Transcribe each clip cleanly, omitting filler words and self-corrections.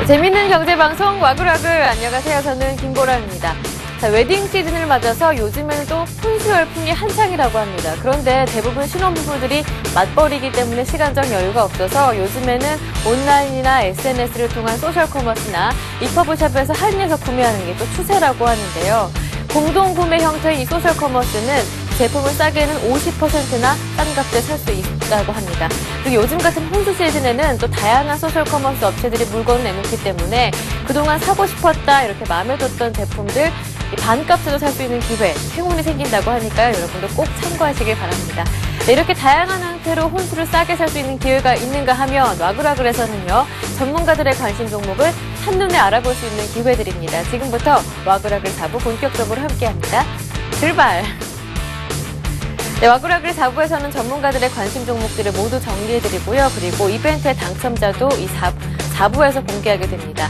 재밌는 경제방송 와글와글. 안녕하세요. 저는 김보라입니다. 자, 웨딩 시즌을 맞아서 요즘에는 또 혼수 열풍이 한창이라고 합니다. 그런데 대부분 신혼부부들이 맞벌이기 때문에 시간적 여유가 없어서 요즘에는 온라인이나 SNS를 통한 소셜커머스나 리퍼브샵에서 할인해서 구매하는 게 또 추세라고 하는데요. 공동구매 형태의 이 소셜커머스는 제품을 싸게는 50%나 싼 값에 살 수 있다고 합니다. 그리고 요즘 같은 혼수 시즌에는 또 다양한 소셜커머스 업체들이 물건을 내놓기 때문에 그동안 사고 싶었다 이렇게 마음에 뒀던 제품들 반값에도 살 수 있는 기회, 행운이 생긴다고 하니까요. 여러분도 꼭 참고하시길 바랍니다. 네, 이렇게 다양한 형태로 혼수를 싸게 살 수 있는 기회가 있는가 하면 와글와글에서는요. 전문가들의 관심 종목을 한눈에 알아볼 수 있는 기회들입니다. 지금부터 와글와글 4부 본격적으로 함께합니다. 출발! 네, 와글와글 4부에서는 전문가들의 관심 종목들을 모두 정리해드리고요. 그리고 이벤트의 당첨자도 이 4부에서 공개하게 됩니다.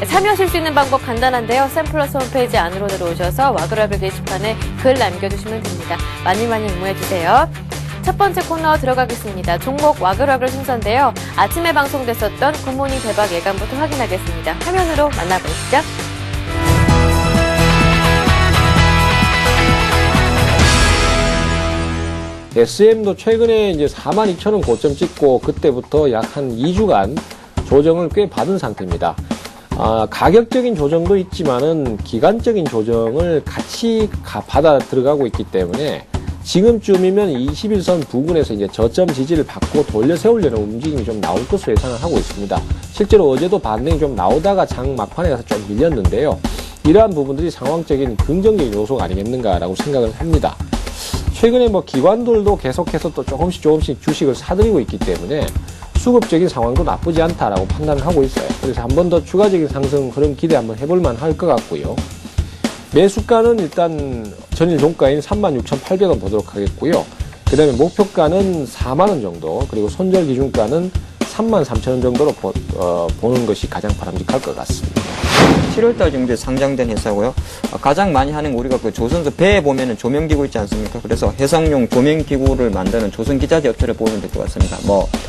참여하실 수 있는 방법 간단한데요. 샘플러스 홈페이지 안으로 들어오셔서 와글와글 게시판에 글 남겨주시면 됩니다. 많이 응모해주세요. 첫 번째 코너 들어가겠습니다. 종목 와글와글 순서인데요. 아침에 방송됐었던 굿모닝 대박 예감부터 확인하겠습니다. 화면으로 만나보시죠. SM도 최근에 이제 42,000원 고점 찍고 그때부터 약 한 2주간 조정을 꽤 받은 상태입니다. 가격적인 조정도 있지만은 기간적인 조정을 같이 받아 들어가고 있기 때문에 지금쯤이면 21선 부근에서 이제 저점 지지를 받고 돌려 세우려는 움직임이 좀 나올 것으로 예상을 하고 있습니다. 실제로 어제도 반등이 좀 나오다가 장 막판에 가서 좀 밀렸는데요. 이러한 부분들이 상황적인 긍정적인 요소가 아니겠는가라고 생각을 합니다. 최근에 기관들도 계속해서 또 조금씩 주식을 사들이고 있기 때문에 수급적인 상황도 나쁘지 않다라고 판단을 하고 있어요. 그래서 한 번 더 추가적인 상승 흐름 기대 한번 해볼만 할 것 같고요. 매수가는 일단 전일 종가인 36,800원 보도록 하겠고요. 그 다음에 목표가는 4만원 정도, 그리고 손절 기준가는 33,000원 정도로 보는 것이 가장 바람직할 것 같습니다. 7월달 정도에 상장된 회사고요. 가장 많이 하는 거 우리가 그 조선소 배에 보면은 조명기구 있지 않습니까? 그래서 해상용 조명기구를 만드는 조선기자재 업체를 보면 될 것 같습니다.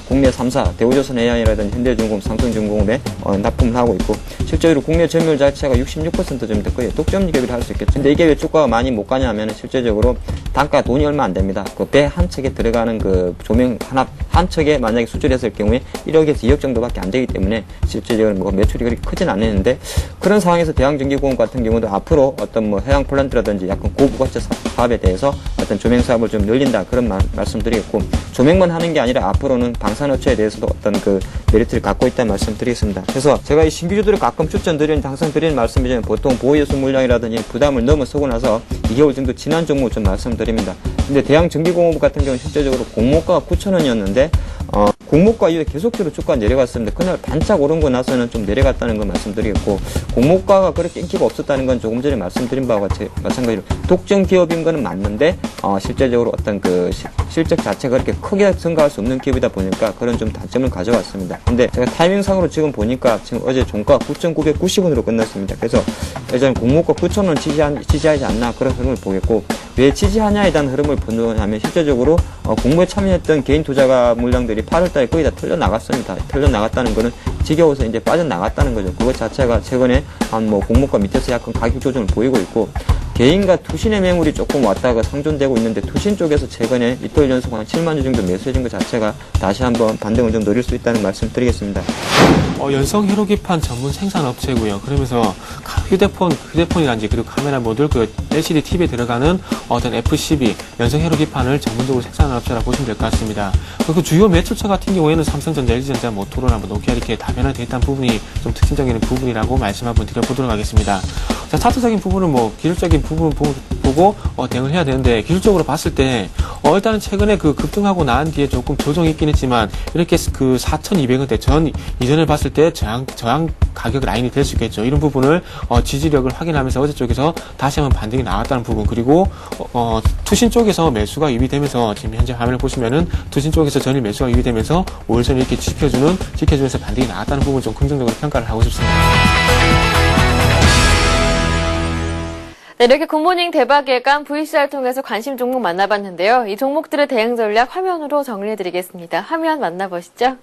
국내 3사, 대우조선 AI라든지 현대중공업, 삼성중공업에 납품을 하고 있고, 실제로 국내 점유율 자체가 66% 정도 거의 독점 기업이라 할 수 있겠죠. 근데 이게 왜 주가가 많이 못 가냐 하면은 실제적으로 단가 돈이 얼마 안 됩니다. 그 배 한 척에 들어가는 그 조명 한 척에 만약에 수출했을 경우에 1억에서 2억 정도밖에 안 되기 때문에 실제적으로 매출이 그렇게 크진 않았는데, 그런 상황에서 대한전기공업 같은 경우도 앞으로 어떤 해양 플랜트라든지 약간 고부가치 사업에 대해서 어떤 조명 사업을 좀 늘린다, 그런 말씀드리겠고, 조명만 하는 게 아니라 앞으로는 방산업체에 대해서도 어떤 그 메리트를 갖고 있다는 말씀드리겠습니다. 그래서 제가 이 신규주들을 가끔 추천드리는데 항상 드리는 말씀이지만 보통 보호예수 물량이라든지 부담을 넘어서고 나서 2개월 정도 지난 종목을 좀 말씀드립니다. 근데 대한전기공업 같은 경우는 실제적으로 공모가가 9,000원이었는데 공모가 이후에 계속적으로 주가가 내려갔습니다. 그날 반짝 오른 거 나서는 좀 내려갔다는 거 말씀드리겠고, 공모가가 그렇게 인기가 없었다는 건 조금 전에 말씀드린 바와 마찬가지로 독점 기업인 거는 맞는데 실제적으로 어떤 그 실적 자체가 그렇게 크게 증가할 수 없는 기업이다 보니까 그런 좀 단점을 가져왔습니다. 근데 제가 타이밍상으로 지금 보니까 지금 어제 종가 9,990원으로 끝났습니다. 그래서 예전 공모가 9,000원 지지하지 않나, 그런 흐름을 보겠고, 왜 지지하냐에 대한 흐름을 보냐면 실제적으로 공모에 참여했던 개인 투자가 물량들이 8월달에 거의 다 털려나갔습니다. 털려나갔다는 거는 지겨워서 이제 빠져나갔다는 거죠. 그것 자체가 최근에 공모가 밑에서 약간 가격 조정을 보이고 있고, 개인과 투신의 매물이 조금 왔다가 상존되고 있는데, 투신 쪽에서 최근에 이틀 연속 한 7만 주 정도 매수해준 것 자체가 다시 한번 반등을 좀 노릴 수 있다는 말씀 드리겠습니다. 연성 회로기판 전문 생산업체고요. 그러면서 휴대폰이란지 그리고 카메라 모듈, 그 LCD TV에 들어가는 어떤 F12 연성 회로기판을 전문적으로 생산하는 업체라고 보시면 될 것 같습니다. 그 주요 매출처 같은 경우에는 삼성전자, LG전자, 모토로라, 노키아 이렇게 다변화되어 있다는 부분이 좀 특징적인 부분이라고 말씀 한번 드려보도록 하겠습니다. 자, 차트적인 부분은 기술적인 부분 보고 대응을 해야 되는데, 기술적으로 봤을 때 일단은 최근에 그 급등하고 난 뒤에 조금 조정이 있긴 했지만 이렇게 그 4,200원대 이전을 봤을 때 저항 가격 라인이 될 수 있겠죠. 이런 부분을 지지력을 확인하면서 어제 쪽에서 다시 한번 반등이 나왔다는 부분, 그리고 투신 쪽에서 매수가 유입되면서 지금 현재 화면을 보시면은 투신 쪽에서 전일 매수가 유입되면서 5일선 이렇게 지켜주면서 반등이 나왔다는 부분 좀 긍정적으로 평가를 하고 싶습니다. 네, 이렇게 굿모닝 대박 예감 VCR 통해서 관심 종목 만나봤는데요. 이 종목들의 대응 전략 화면으로 정리해드리겠습니다. 화면 만나보시죠.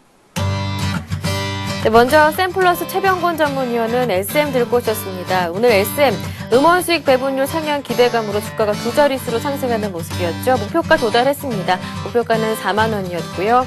네, 먼저 샘플러스 최병곤 전문위원은 SM 들고 오셨습니다. 오늘 SM 음원 수익 배분율 상향 기대감으로 주가가 두 자릿수로 상승하는 모습이었죠. 목표가 도달했습니다. 목표가는 4만 원이었고요.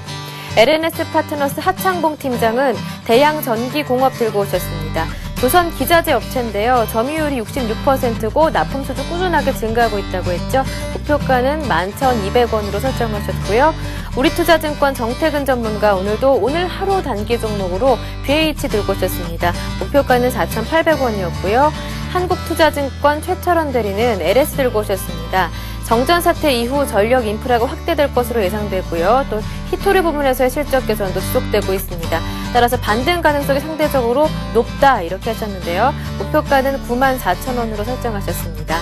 LNS 파트너스 하창봉 팀장은 대양전기공업 들고 오셨습니다. 조선 기자재 업체인데요. 점유율이 66%고 납품 수주 꾸준하게 증가하고 있다고 했죠. 목표가는 11,200원으로 설정하셨고요. 우리투자증권 정태근 전문가 오늘도 오늘 하루 단기 종목으로 BH 들고 오셨습니다. 목표가는 4,800원이었고요. 한국투자증권 최철원 대리는 LS 들고 오셨습니다. 정전 사태 이후 전력 인프라가 확대될 것으로 예상되고요. 또 히토리 부문에서의 실적 개선도 지속되고 있습니다. 따라서 반등 가능성이 상대적으로 높다 이렇게 하셨는데요. 목표가는 94,000원으로 설정하셨습니다.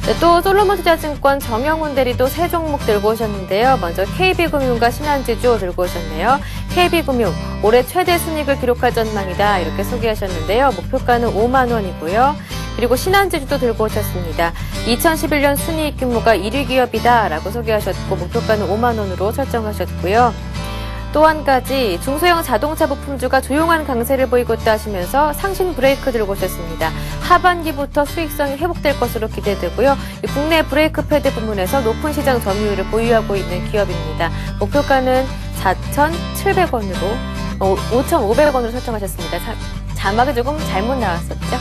네, 또 솔로몬투자증권 정영훈 대리도 세 종목 들고 오셨는데요. 먼저 KB금융과 신한지주 들고 오셨네요. KB금융 올해 최대 순이익을 기록할 전망이다 이렇게 소개하셨는데요. 목표가는 5만 원이고요. 그리고 신한지주도 들고 오셨습니다. 2011년 순이익 규모가 1위 기업이다라고 소개하셨고 목표가는 5만 원으로 설정하셨고요. 또 한 가지 중소형 자동차 부품주가 조용한 강세를 보이고 있다 하시면서 상신 브레이크 들고 오셨습니다. 하반기부터 수익성이 회복될 것으로 기대되고요. 국내 브레이크 패드 부문에서 높은 시장 점유율을 보유하고 있는 기업입니다. 목표가는 4,700원으로 5,500원으로 설정하셨습니다. 자막이 조금 잘못 나왔었죠?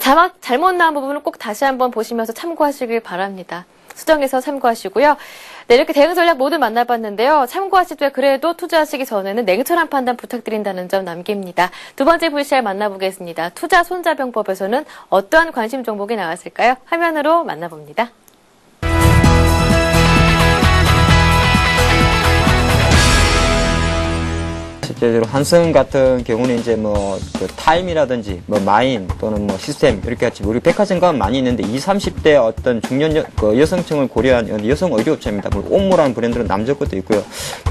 자막 잘못 나온 부분은 꼭 다시 한번 보시면서 참고하시길 바랍니다. 수정해서 참고하시고요. 네, 이렇게 대응 전략 모두 만나봤는데요. 참고하시되 그래도 투자하시기 전에는 냉철한 판단 부탁드린다는 점 남깁니다. 두 번째 VCR 만나보겠습니다. 투자 손자병법에서는 어떠한 관심 종목이 나왔을까요? 화면으로 만나봅니다. 실제로 한성 같은 경우는 이제 그 타임이라든지 마인 또는 시스템 이렇게 같이 우리 백화점가는 많이 있는데 20, 30대 어떤 중년 여성층을 고려한 여성 의류업체입니다. 옴모라는 브랜드는 남자 것도 있고요.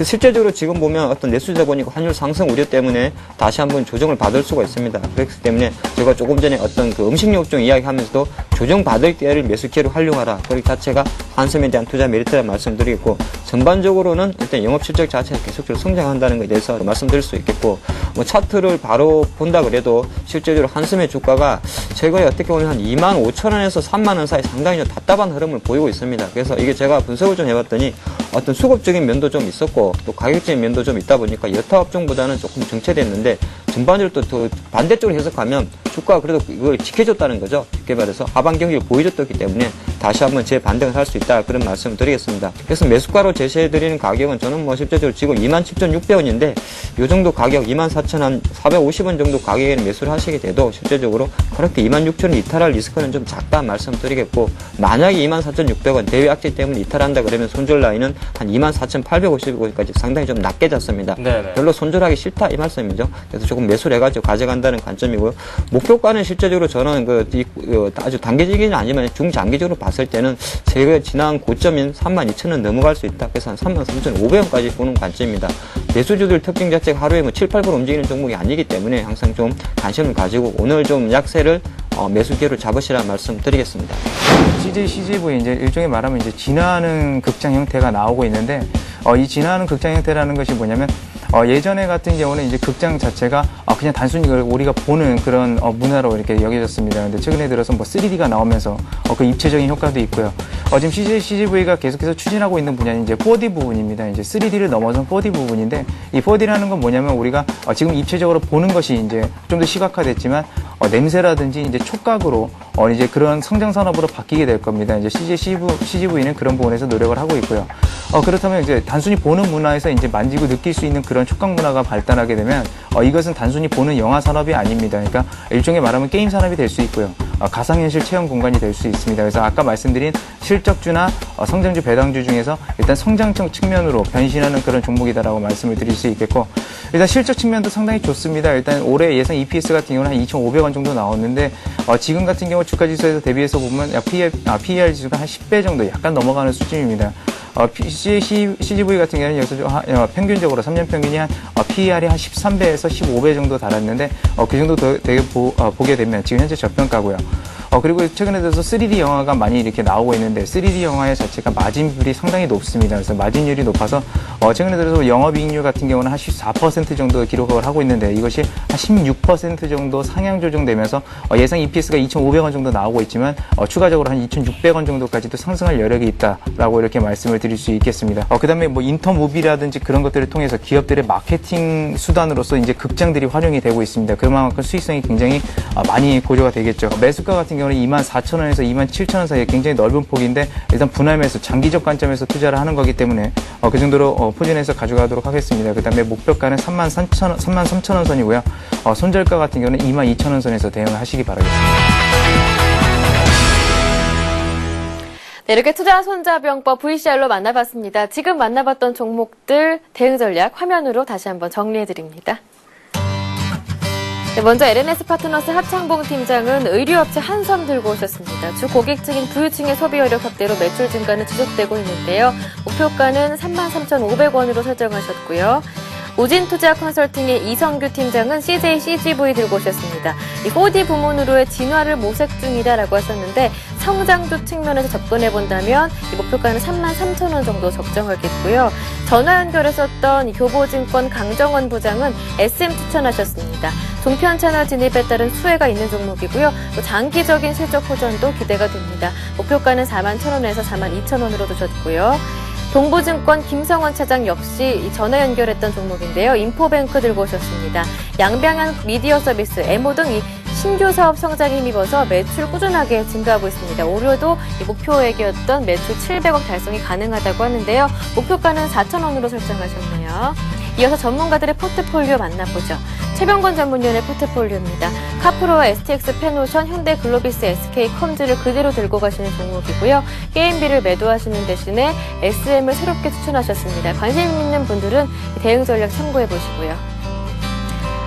실제적으로 지금 보면 어떤 내수자 보니까 환율 상승 우려 때문에 다시 한번 조정을 받을 수가 있습니다. 그렇기 때문에 제가 조금 전에 어떤 그 음식료 업종 이야기하면서도 조정 받을 때를 매수 기회로 활용하라. 그 자체가 한섬에 대한 투자 메리트라 말씀드리겠고 전반적으로는 일단 영업 실적 자체가 계속적으로 성장한다는 것에 대해서 말씀드릴 수 있겠고 차트를 바로 본다 그래도 실제적으로 한섬의 주가가 최근에 어떻게 보면 한 25,000원에서 30,000원 사이 상당히 좀 답답한 흐름을 보이고 있습니다. 그래서 이게 제가 분석을 좀 해봤더니 어떤 수급적인 면도 좀 있었고 또 가격적인 면도 좀 있다 보니까 여타 업종보다는 조금 정체됐는데 전반적으로 또 반대쪽으로 해석하면 주가가 그래도 이걸 지켜줬다는 거죠. 쉽게 말해서 하반 경기를 보여줬기 때문에 다시 한번 재반등을 할 수 있다 그런 말씀을 드리겠습니다. 그래서 매수가로 제시해드리는 가격은 저는 실제적으로 지금 27,600원인데 이 정도 가격 24,450원 정도 가격에는 매수를 하시게 돼도 실제적으로 그렇게 26,000원 이탈할 리스크는 좀 작다 말씀드리겠고 만약에 24,600원 대외 악재 때문에 이탈한다 그러면 손절 라인은 한 24,850원까지 상당히 좀 낮게 잡습니다. 네네. 별로 손절하기 싫다 이 말씀이죠. 그래서 조금 매수를 해가지고 가져간다는 관점이고요. 목표가는 실제적으로 저는 아주 단기적이는 아니지만 중장기적으로 봤을 때는 제가 지난 고점인 32,000원 넘어갈 수 있다. 그래서 한 33,500원까지 보는 관점입니다. 매수주들 특징 자체가 하루에 7, 8% 움직이는 종목이 아니기 때문에 항상 좀 관심을 가지고 오늘 좀 약세를 매수 기회로 잡으시라 말씀드리겠습니다. CGV 이제 일종의 말하면 이제 진화하는 극장 형태가 나오고 있는데 이 진화하는 극장 형태라는 것이 뭐냐면 예전에 같은 경우는 이제 극장 자체가 그냥 단순히 우리가 보는 그런 문화로 이렇게 여겨졌습니다. 근데 최근에 들어서 3D가 나오면서 그 입체적인 효과도 있고요. 지금 CGV가 계속해서 추진하고 있는 분야는 이제 4D 부분입니다. 이제 3D를 넘어선 4D 부분인데 이 4D라는 건 뭐냐면 우리가 지금 입체적으로 보는 것이 이제 좀 더 시각화됐지만 냄새라든지 이제 촉각으로 이제 그런 성장 산업으로 바뀌게 될 겁니다. 이제 CGV는 그런 부분에서 노력을 하고 있고요. 그렇다면 이제 단순히 보는 문화에서 이제 만지고 느낄 수 있는 그런 촉각 문화가 발달하게 되면 이것은 단순히 보는 영화 산업이 아닙니다. 그러니까 일종의 말하면 게임 산업이 될 수 있고요. 가상현실 체험 공간이 될 수 있습니다. 그래서 아까 말씀드린 실적주나 성장주 배당주 중에서 일단 성장성 측면으로 변신하는 그런 종목이다라고 말씀을 드릴 수 있겠고 일단 실적 측면도 상당히 좋습니다. 일단 올해 예상 EPS 같은 경우는 한 2,500원 정도 나왔는데 지금 같은 경우 주가지수에서 대비해서 보면 PER 지수가 한 10배 정도 약간 넘어가는 수준입니다. CGV 같은 경우는 여기서 평균적으로 3년 평균이 한 PER이 한 13배에서 15배 정도 달았는데 그 정도 되게 보게 되면 지금 현재 저평가고요. 그리고 최근에 들어서 3D 영화가 많이 이렇게 나오고 있는데 3D 영화의 자체가 마진율이 상당히 높습니다. 그래서 마진율이 높아서 최근에 들어서 영업이익률 같은 경우는 한 14% 정도 기록을 하고 있는데 이것이 한 16% 정도 상향 조정되면서 예상 EPS가 2,500원 정도 나오고 있지만 추가적으로 한 2,600원 정도까지도 상승할 여력이 있다라고 이렇게 말씀을 드릴 수 있겠습니다. 그다음에 뭐 인터무비라든지 그런 것들을 통해서 기업들의 마케팅 수단으로서 이제 극장들이 활용이 되고 있습니다. 그만큼 수익성이 굉장히 많이 고조가 되겠죠. 매수가 같은 경우는 24,000원에서 27,000원 사이에 굉장히 넓은 폭인데 일단 분할 매수, 장기적 관점에서 투자를 하는 거기 때문에 그 정도로 포진해서 가져가도록 하겠습니다. 그다음에 목표가는 33,000원 선이고요. 손절가 같은 경우는 22,000원 선에서 대응을 하시기 바라겠습니다. 네, 이렇게 투자 손자병법 VCR로 만나봤습니다. 지금 만나봤던 종목들 대응 전략 화면으로 다시 한번 정리해드립니다. 네, 먼저 LNS 파트너스 하창봉 팀장은 의류업체 한섬 들고 오셨습니다. 주 고객층인 부유층의 소비 여력 확대로 매출 증가는 지속되고 있는데요. 목표가는 33,500원으로 설정하셨고요. 오진투자 컨설팅의 이성규 팀장은 CJ CGV 들고 오셨습니다. 이 4D 부문으로의 진화를 모색 중이다라고 하셨는데 성장주 측면에서 접근해본다면 이 목표가는 33,000원 정도 적정하겠고요. 전화 연결했었던 이 교보증권 강정원 부장은 SM 추천하셨습니다. 종편 채널 진입에 따른 수혜가 있는 종목이고요. 또 장기적인 실적 호전도 기대가 됩니다. 목표가는 41,000원에서 42,000원으로 두셨고요. 동부증권 김성원 차장 역시 전화 연결했던 종목인데요. 인포뱅크 들고 오셨습니다. 양방향 미디어 서비스, 에모 등 이 신규 사업 성장에 힘입어서 매출 꾸준하게 증가하고 있습니다. 올해도 이 목표액이었던 매출 700억 달성이 가능하다고 하는데요. 목표가는 4,000원으로 설정하셨네요. 이어서 전문가들의 포트폴리오 만나보죠. 최병건 전문위원의 포트폴리오입니다. 카프로와 STX 페노션, 현대 글로비스, SK컴즈를 그대로 들고 가시는 종목이고요. 게임비를 매도하시는 대신에 SM을 새롭게 추천하셨습니다. 관심 있는 분들은 대응 전략 참고해 보시고요.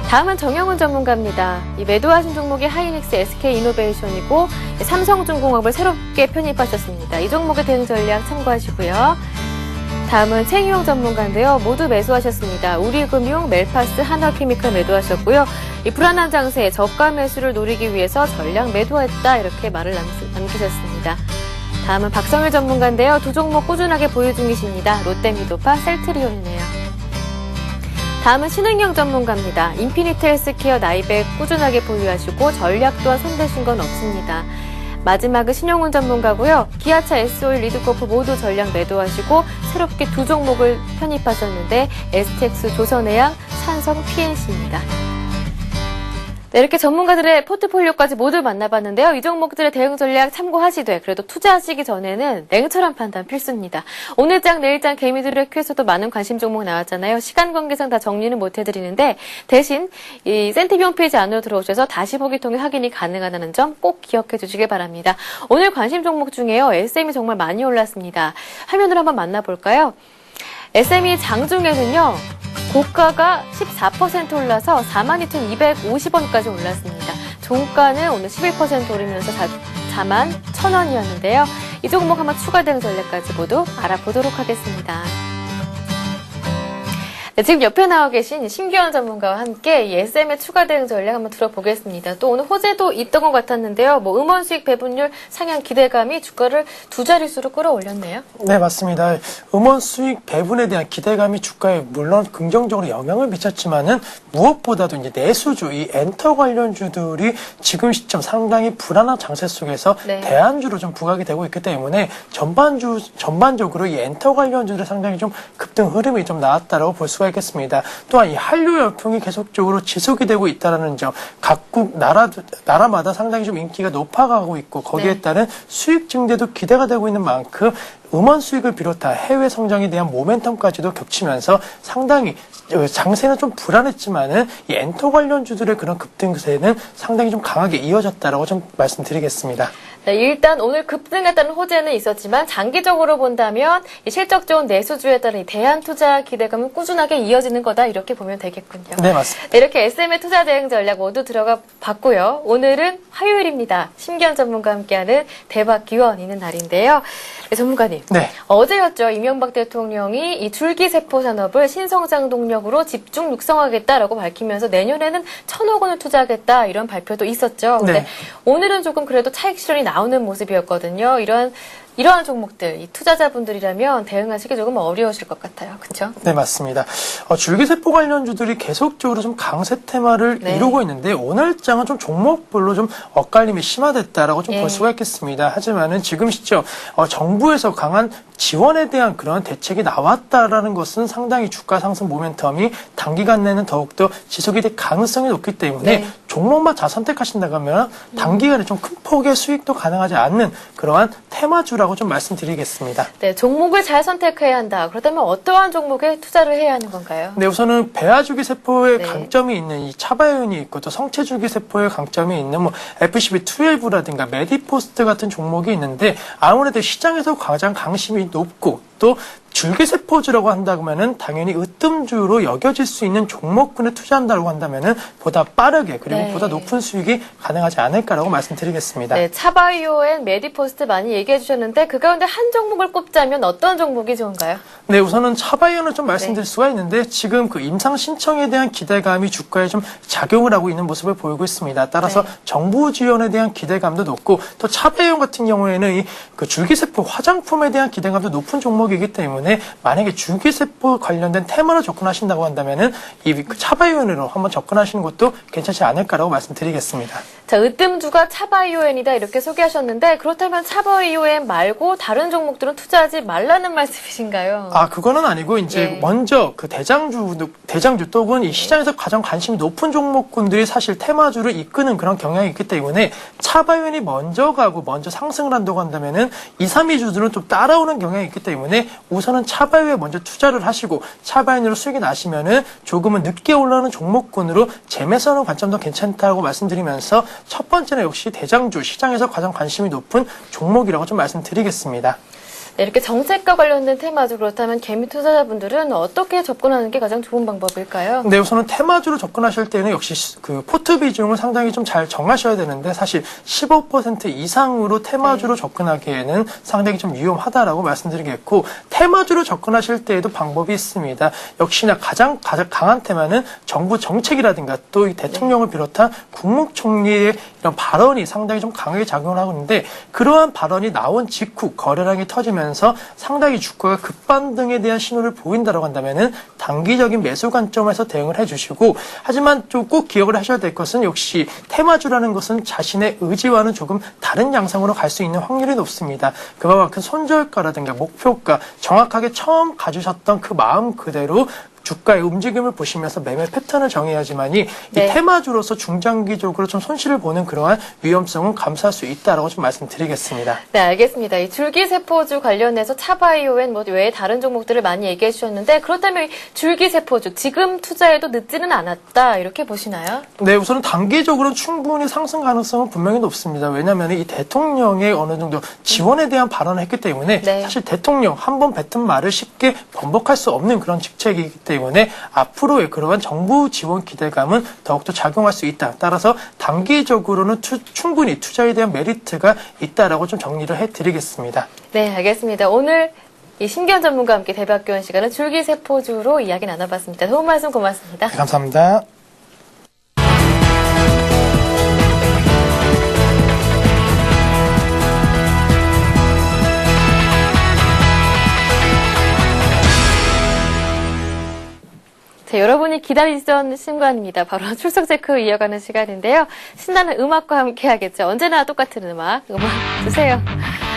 다음은 정영훈 전문가입니다. 이 매도하신 종목이 하이닉스, SK이노베이션이고 삼성중공업을 새롭게 편입하셨습니다. 이 종목의 대응 전략 참고하시고요. 다음은 최희용 전문가인데요. 모두 매수하셨습니다. 우리금융, 멜파스, 한화케미칼 매도하셨고요. 이 불안한 장세에 저가 매수를 노리기 위해서 전량 매도했다 이렇게 말을 남기셨습니다. 다음은 박성일 전문가인데요. 두 종목 꾸준하게 보유 중이십니다. 롯데미도파, 셀트리온이네요. 다음은 신은경 전문가입니다. 인피니트 헬스케어, 나이백 꾸준하게 보유하시고 전략 또한 손대신 건 없습니다. 마지막은 신용훈 전문가고요. 기아차, S-오일, 리드코프 모두 전량 매도하시고 새롭게 두 종목을 편입하셨는데 STX, 조선해양, 산성, PNC입니다. 네, 이렇게 전문가들의 포트폴리오까지 모두 만나봤는데요. 이 종목들의 대응 전략 참고하시되 그래도 투자하시기 전에는 냉철한 판단 필수입니다. 오늘 장, 내일 장 개미들의 큐에서도 많은 관심 종목 나왔잖아요. 시간 관계상 다 정리는 못 해드리는데 대신 이 센티비 홈페이지 안으로 들어오셔서 다시 보기 통해 확인이 가능하다는 점 꼭 기억해 주시길 바랍니다. 오늘 관심 종목 중에요. SM이 정말 많이 올랐습니다. 화면으로 한번 만나볼까요? SM이 장중에는요. 고가가 14% 올라서 42,250원까지 올랐습니다. 종가는 오늘 11% 오르면서 41,000원이었는데요. 이 종목 한번 추가 대응 전략까지 모두 알아보도록 하겠습니다. 네, 지금 옆에 나와 계신 심기현 전문가와 함께 이 SM의 추가 대응 전략 한번 들어보겠습니다. 또 오늘 호재도 있던 것 같았는데요. 뭐 음원 수익 배분율 상향 기대감이 주가를 두 자릿수로 끌어올렸네요. 네, 맞습니다. 음원 수익 배분에 대한 기대감이 주가에 물론 긍정적으로 영향을 미쳤지만은 무엇보다도 이제 내수주, 이 엔터 관련주들이 지금 시점 상당히 불안한 장세 속에서 네. 대안주로 좀 부각이 되고 있기 때문에 전반적으로 이 엔터 관련주들이 상당히 좀 급등 흐름이 좀 나왔다라고 볼 수가 있겠습니다. 또한 이 한류 열풍이 계속적으로 지속이 되고 있다는 점, 각국 나라마다 상당히 좀 인기가 높아가고 있고 거기에 따른 수익 증대도 기대가 되고 있는 만큼 음원 수익을 비롯한 해외 성장에 대한 모멘텀까지도 겹치면서 상당히 장세는 좀 불안했지만은 이 엔터 관련주들의 그런 급등세는 상당히 좀 강하게 이어졌다라고 좀 말씀드리겠습니다. 네, 일단 오늘 급등했다는 호재는 있었지만 장기적으로 본다면 이 실적 좋은 내수주에 따른 이 대안 투자 기대감은 꾸준하게 이어지는 거다 이렇게 보면 되겠군요. 네, 맞습니다. 네, 이렇게 SM의 투자 대응 전략 모두 들어가 봤고요. 오늘은 화요일입니다. 심기현 전문가와 함께하는 대박 기원 있는 날인데요. 전문가님. 네. 어제였죠. 이명박 대통령이 이 줄기세포 산업을 신성장 동력으로 집중 육성하겠다라고 밝히면서 내년에는 1,000억 원을 투자하겠다 이런 발표도 있었죠. 근데 네. 오늘은 조금 그래도 차익 실현이 나오는 모습이었거든요. 이러한 종목들, 이 투자자분들이라면 대응하시기 조금 어려우실 것 같아요. 그렇죠? 네, 맞습니다. 줄기세포 관련주들이 계속적으로 좀 강세 테마를 네. 이루고 있는데 오늘장은 좀 종목별로 좀 엇갈림이 심화됐다라고 좀 예. 볼 수가 있겠습니다. 하지만은 지금 시점 정부에서 강한 지원에 대한 그런 대책이 나왔다라는 것은 상당히 주가 상승 모멘텀이 단기간 내는 더욱더 지속이 될 가능성이 높기 때문에 네. 종목만 잘 선택하신다고 하면 단기간에 좀 큰 폭의 수익도 가능하지 않는 그러한 테마주라고 좀 말씀드리겠습니다. 네, 종목을 잘 선택해야 한다. 그렇다면 어떠한 종목에 투자를 해야 하는 건가요? 네, 우선은 배아줄기세포의 네. 강점이 있는 이 차바이온이 있고 또 성체줄기세포의 강점이 있는 뭐 FCB12라든가 메디포스트 같은 종목이 있는데 아무래도 시장에서 가장 관심이 높고 또 줄기세포주라고 한다면은 당연히 으뜸주로 여겨질 수 있는 종목군에 투자한다고 한다면은 보다 빠르게 그리고 네. 보다 높은 수익이 가능하지 않을까라고 말씀드리겠습니다. 네, 차바이오엔 메디포스트 많이 얘기해 주셨는데 그 가운데 한 종목을 꼽자면 어떤 종목이 좋은가요? 네, 우선은 차바이온을 좀 말씀드릴 수가 있는데 지금 그 임상 신청에 대한 기대감이 주가에 좀 작용을 하고 있는 모습을 보이고 있습니다. 따라서 네. 정부 지원에 대한 기대감도 높고 또 차바이온 같은 경우에는 이 그 줄기세포 화장품에 대한 기대감도 높은 종목이기 때문에 만약에 줄기세포 관련된 테마로 접근하신다고 한다면은 이 차바이온으로 한번 접근하시는 것도 괜찮지 않을까라고 말씀드리겠습니다. 자, 으뜸주가 차바이오엔이다 이렇게 소개하셨는데 그렇다면 차바이오엔 말고 다른 종목들은 투자하지 말라는 말씀이신가요? 아, 그거는 아니고 이제 네. 먼저 그 대장주 또는 이 시장에서 가장 관심이 높은 종목군들이 사실 테마주를 이끄는 그런 경향이 있기 때문에 차바이온이 먼저 가고 먼저 상승을 한다고 한다면은 2, 3위주들은 또 따라오는 경향이 있기 때문에 우선은 차바이오에 먼저 투자를 하시고 차바이온으로 수익이 나시면은 조금은 늦게 올라오는 종목군으로 재매수하는 관점도 괜찮다고 말씀드리면서 첫 번째는 역시 대장주 시장에서 가장 관심이 높은 종목이라고 좀 말씀드리겠습니다. 네, 이렇게 정책과 관련된 테마주 그렇다면 개미 투자자분들은 어떻게 접근하는 게 가장 좋은 방법일까요? 네, 우선은 테마주로 접근하실 때는 역시 그 포트 비중을 상당히 좀 잘 정하셔야 되는데 사실 15% 이상으로 테마주로 접근하기에는 상당히 좀 위험하다라고 말씀드리겠고 테마주로 접근하실 때에도 방법이 있습니다. 역시나 가장 강한 테마는 정부 정책이라든가 또 이 대통령을 비롯한 국무총리의 이런 발언이 상당히 좀 강하게 작용을 하고 있는데 그러한 발언이 나온 직후 거래량이 터지면서 상당히 주가가 급반등에 대한 신호를 보인다고 한다면은 단기적인 매수 관점에서 대응을 해주시고 하지만 좀 꼭 기억을 하셔야 될 것은 역시 테마주라는 것은 자신의 의지와는 조금 다른 양상으로 갈 수 있는 확률이 높습니다. 그만큼 손절가라든가 목표가 정확하게 처음 가지셨던 그 마음 그대로 주가의 움직임을 보시면서 매매 패턴을 정해야지만이 네. 이 테마주로서 중장기적으로 좀 손실을 보는 그러한 위험성은 감수할 수 있다라고 좀 말씀드리겠습니다. 네, 알겠습니다. 이 줄기세포주 관련해서 차바이오엔 뭐 외에 다른 종목들을 많이 얘기해 주셨는데 그렇다면 이 줄기세포주 지금 투자해도 늦지는 않았다 이렇게 보시나요? 네, 우선은 단기적으로는 충분히 상승 가능성은 분명히 높습니다. 왜냐하면 이 대통령의 어느 정도 지원에 대한 발언을 했기 때문에 네. 사실 대통령 한 번 뱉은 말을 쉽게 번복할 수 없는 그런 직책이기 때문에 앞으로의 그러한 정부 지원 기대감은 더욱더 작용할 수 있다. 따라서 단기적으로는 충분히 투자에 대한 메리트가 있다라고 좀 정리를 해드리겠습니다. 네, 알겠습니다. 오늘 이 신기한 전문가와 함께 대박 교환 시간은 줄기세포주로 이야기 나눠봤습니다. 도움 말씀 고맙습니다. 네, 감사합니다. 자, 여러분이 기다리던 시간입니다. 바로 출석 체크 이어가는 시간인데요. 신나는 음악과 함께 하겠죠. 언제나 똑같은 음악 주세요.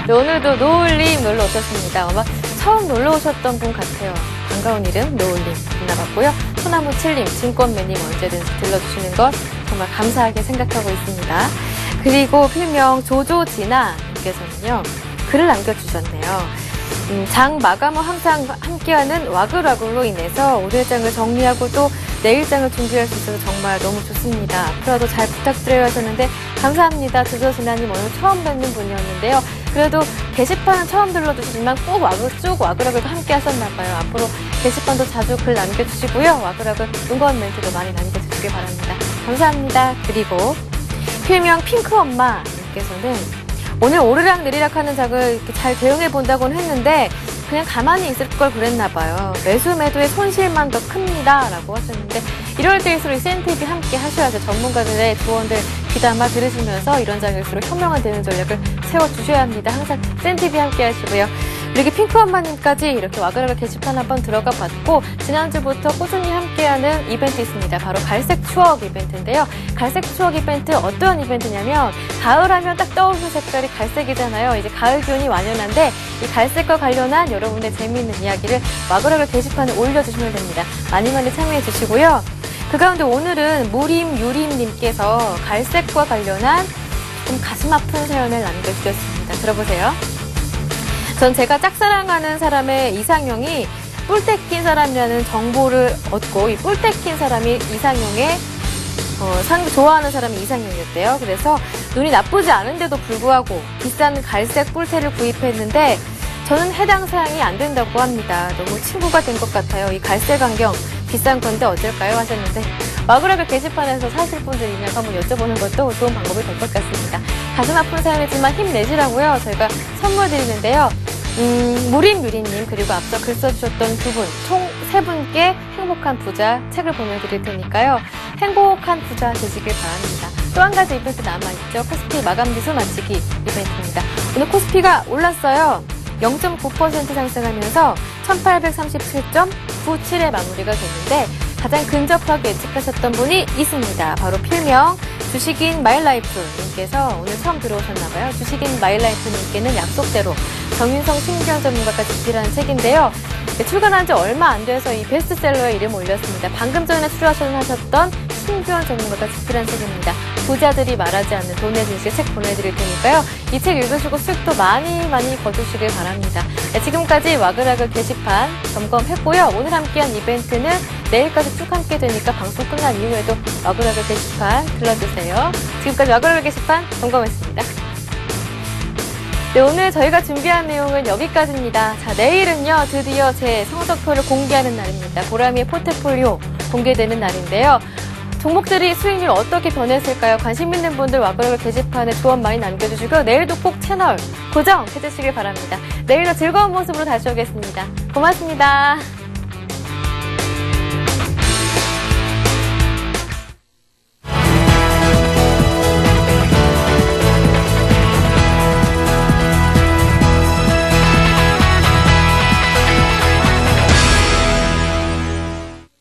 네, 오늘도 노을님 놀러 오셨습니다. 아마 처음 놀러 오셨던 분 같아요. 반가운 이름 노을님 만나봤고요. 소나무 7님, 증권매님 언제든지 들러주시는 것 정말 감사하게 생각하고 있습니다. 그리고 필명 조조진아님께서는요. 글을 남겨주셨네요. 장 마감 후 항상 함께하는 와글와글로 인해서 오늘 장을 정리하고 또 내일 장을 준비할 수 있어서 정말 너무 좋습니다. 앞으로도 잘 부탁드려요 하셨는데 감사합니다. 조조진아님 오늘 처음 뵙는 분이었는데요. 그래도 게시판은 처음 들러주시지만 꼭 쭉 와글와글과 함께 하셨나봐요. 앞으로 게시판도 자주 글 남겨주시고요. 와글와글 응원 멘트도 많이 남겨주시길 바랍니다. 감사합니다. 그리고 필명 핑크엄마님께서는 오늘 오르락 내리락 하는 장을 이렇게 잘 대응해 본다고는 했는데 그냥 가만히 있을 걸 그랬나 봐요. 매수 매도의 손실만 더 큽니다 라고 하셨는데 이럴 때일수록 CNTV 함께 하셔야죠. 전문가들의 조언들 귀담아 들으시면서 이런 장일수록 현명한 대응 전략을 세워주셔야 합니다. 항상 CNTV 함께 하시고요. 이렇게 핑크엄마님까지 이렇게 와그라그 게시판 한번 들어가 봤고 지난주부터 꾸준히 함께하는 이벤트 있습니다. 바로 갈색 추억 이벤트인데요. 갈색 추억 이벤트 어떤 이벤트냐면 가을 하면 딱 떠오르는 색깔이 갈색이잖아요. 이제 가을 기온이 완연한데 이 갈색과 관련한 여러분의 재미있는 이야기를 와그라그 게시판에 올려주시면 됩니다. 많이 많이 참여해 주시고요. 그 가운데 오늘은 무림유림님께서 갈색과 관련한 좀 가슴 아픈 사연을 남겨주셨습니다. 들어보세요. 전 제가 짝사랑하는 사람의 이상형이 뿔테 낀 사람이라는 정보를 얻고 이 뿔테 낀 사람이 이상형의 좋아하는 사람이 이상형이었대요. 그래서 눈이 나쁘지 않은데도 불구하고 비싼 갈색 뿔테를 구입했는데 저는 해당 사항이 안 된다고 합니다. 너무 친구가 된 것 같아요. 이 갈색 안경 비싼 건데 어쩔까요? 하셨는데 와그라그 게시판에서 사실 분들 있냐고 한번 여쭤보는 것도 좋은 방법이 될 것 같습니다. 가슴 아픈 사연이지만 힘내시라고요. 저희가 선물 드리는데요. 무림유리님 그리고 앞서 글 써주셨던 두 분 총 3분께 행복한 부자 책을 보내드릴 테니까요. 행복한 부자 되시길 바랍니다. 또 한 가지 이벤트 남아있죠. 코스피 마감 지수 맞추기 이벤트입니다. 오늘 코스피가 올랐어요. 0.9% 상승하면서 1837.97에 마무리가 됐는데 가장 근접하게 예측하셨던 분이 있습니다. 바로 필명 주식인 마일라이프님께서 오늘 처음 들어오셨나봐요. 주식인 마일라이프님께는 약속대로 정윤성 심기현 전문가가 집필하는 책인데요. 출간한 지 얼마 안 돼서 이 베스트셀러에 이름 올렸습니다. 방금 전에 출연하셨던 심기현 전문가가 집필한 책입니다. 부자들이 말하지 않는 돈의 진실 책 보내드릴 테니까요. 이 책 읽으시고 수익도 많이 거두시길 바랍니다. 지금까지 와그라그 게시판 점검했고요. 오늘 함께한 이벤트는 내일까지 쭉 함께 되니까 방송 끝난 이후에도 와그라그 게시판 들러주세요. 지금까지 와그라그 게시판 점검했습니다. 네, 오늘 저희가 준비한 내용은 여기까지입니다. 자, 내일은요, 드디어 제 성적표를 공개하는 날입니다. 보람이의 포트폴리오 공개되는 날인데요. 종목들이 수익률 어떻게 변했을까요? 관심 있는 분들 와그라그 게시판에 조언 많이 남겨주시고 내일도 꼭 채널 고정해주시길 바랍니다. 내일도 즐거운 모습으로 다시 오겠습니다. 고맙습니다.